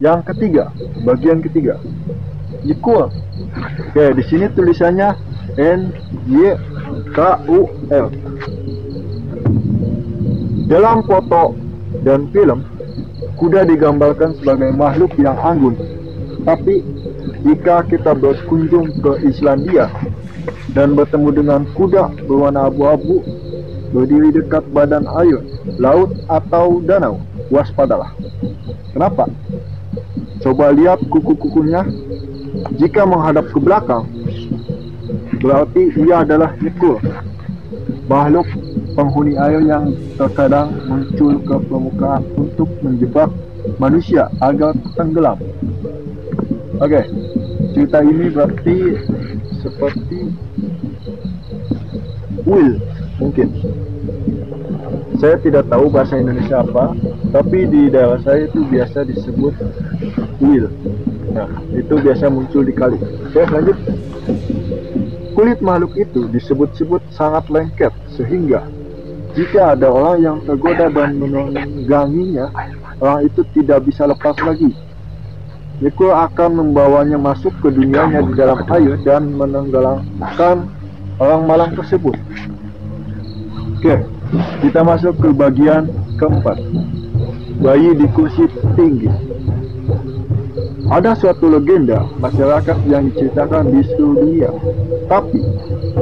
Yang ketiga, bagian ketiga, equal. Oke, di sini tulisannya NYKUL. Dalam foto dan film, kuda digambarkan sebagai makhluk yang anggun. Tapi jika kita berkunjung ke Islandia dan bertemu dengan kuda berwarna abu-abu berdiri dekat badan air, laut atau danau, waspadalah. Kenapa? Coba lihat kuku-kukunya. Jika menghadap ke belakang, berarti ia adalah nyekul, makhluk penghuni air yang terkadang muncul ke permukaan untuk menjebak manusia agar tenggelam. Oke, cerita ini berarti seperti will mungkin. Saya tidak tahu bahasa Indonesia apa, tapi di daerah saya itu biasa disebut will. Nah, itu biasa muncul di kali. Oke, lanjut. Kulit makhluk itu disebut-sebut sangat lengket, sehingga jika ada orang yang tergoda dan menungganginya, orang itu tidak bisa lepas lagi. Nyekul akan membawanya masuk ke dunianya di dalam air dan menenggelamkan orang malang tersebut. Oke, kita masuk ke bagian keempat. Bayi di kursi tinggi. Ada suatu legenda masyarakat yang diceritakan di seluruh dunia, tapi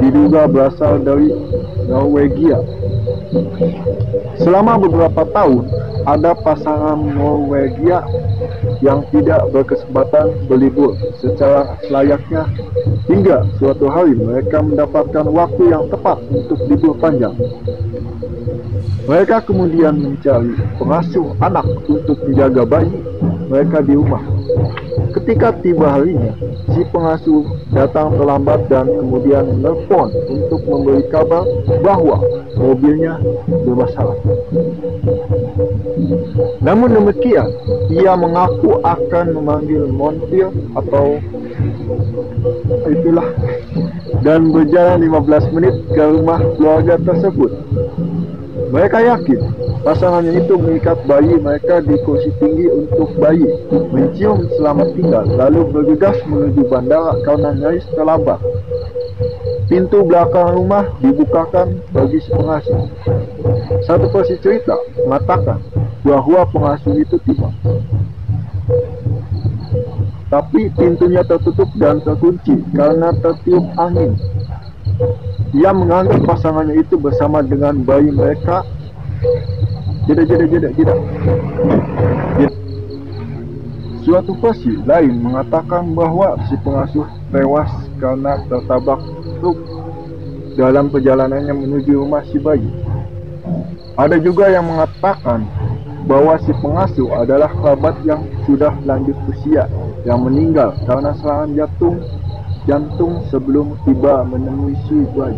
diduga berasal dari Norwegia. Selama beberapa tahun, ada pasangan Norwegia yang tidak berkesempatan berlibur secara selayaknya, hingga suatu hari mereka mendapatkan waktu yang tepat untuk libur panjang. Mereka kemudian mencari pengasuh anak untuk menjaga bayi mereka di rumah. Ketika tiba harinya, si pengasuh datang terlambat dan kemudian menelpon untuk memberi kabar bahwa mobilnya bermasalah. Namun demikian, ia mengaku akan memanggil montir atau itulah dan berjalan 15 menit ke rumah keluarga tersebut. Mereka yakin pasangannya itu mengikat bayi mereka di kursi tinggi untuk bayi mencium selamat tinggal, lalu bergegas menuju bandara karena nyaris terlambat. Pintu belakang rumah dibukakan bagi si pengasuh. Satu versi cerita mengatakan bahwa pengasuh itu tiba, tapi pintunya tertutup dan terkunci karena tertiup angin. Ia menganggap pasangannya itu bersama dengan bayi mereka. Jeda. Suatu versi lain mengatakan bahwa si pengasuh tewas karena tertabrak truk dalam perjalanannya menuju rumah si bayi. Ada juga yang mengatakan bahwa si pengasuh adalah kerabat yang sudah lanjut usia yang meninggal karena serangan jantung sebelum tiba menemui si bayi.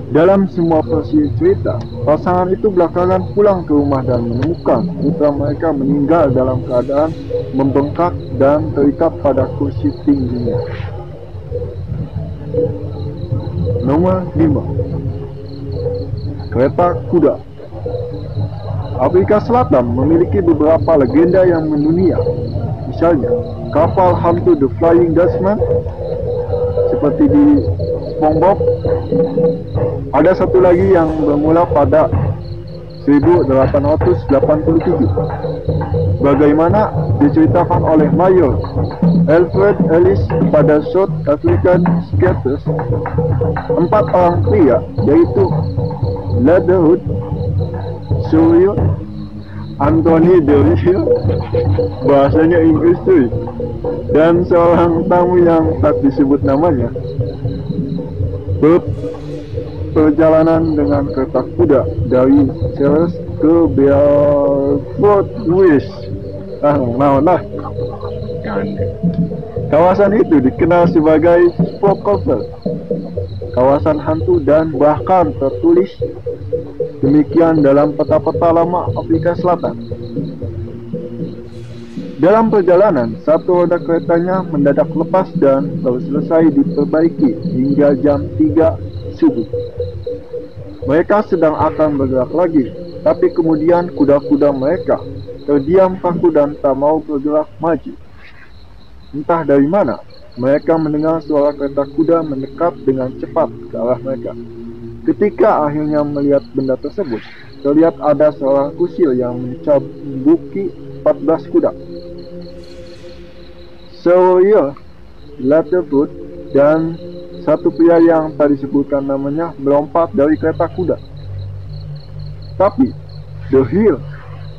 Dalam semua versi cerita, pasangan itu belakangan pulang ke rumah dan menemukan putra mereka meninggal dalam keadaan membengkak dan terikat pada kursi tingginya. Nomor 5. Kereta kuda. Afrika Selatan memiliki beberapa legenda yang mendunia. Misalnya, kapal hantu The Flying Dutchman seperti di SpongeBob. Ada satu lagi yang bermula pada 1887. Bagaimana diceritakan oleh Mayor Alfred Ellis pada South African Skaters, 4 orang pria yaitu Leatherwood, Suryo, Anthony Delville, bahasanya Inggris tuh, dan seorang tamu yang tak disebut namanya, perjalanan dengan kereta kuda dari Ceres ke Beaufort West. Kawasan itu dikenal sebagai Spooktober, kawasan hantu, dan bahkan tertulis demikian dalam peta-peta lama Afrika Selatan. Dalam perjalanan, satu roda keretanya mendadak lepas dan baru selesai diperbaiki hingga jam 3 subuh. Mereka sedang akan bergerak lagi, tapi kemudian kuda-kuda mereka terdiam kaku dan tak mau bergerak maju. Entah dari mana, mereka mendengar suara kereta kuda mendekat dengan cepat ke arah mereka. Ketika akhirnya melihat benda tersebut, terlihat ada seorang kusir yang mencabuki 14 kuda. Sawyer, Littlefoot, dan satu pria yang tadi disebutkan namanya melompat dari kereta kuda. Tapi The Hill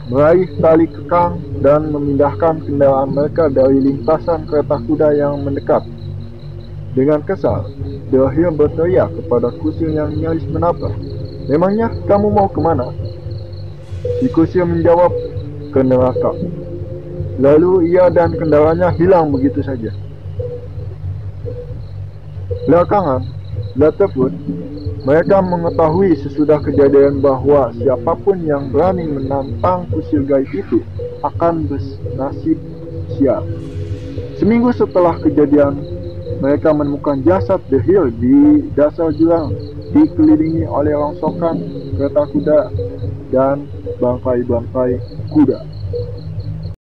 meraih tali kekang dan memindahkan kendaraan mereka dari lintasan kereta kuda yang mendekat. Dengan kesal, The Hill berteriak kepada kusir yang nyaris menabrak, "Memangnya kamu mau kemana?" Si kusir menjawab, "Ke neraka." Lalu ia dan kendaraannya hilang begitu saja. Belakangan, Littlefoot, mereka mengetahui sesudah kejadian bahwa siapapun yang berani menantang kusir gaib itu akan bernasib sial. Seminggu setelah kejadian, mereka menemukan jasad The Hill di dasar jurang, dikelilingi oleh rongsokan kereta kuda dan bangkai-bangkai kuda.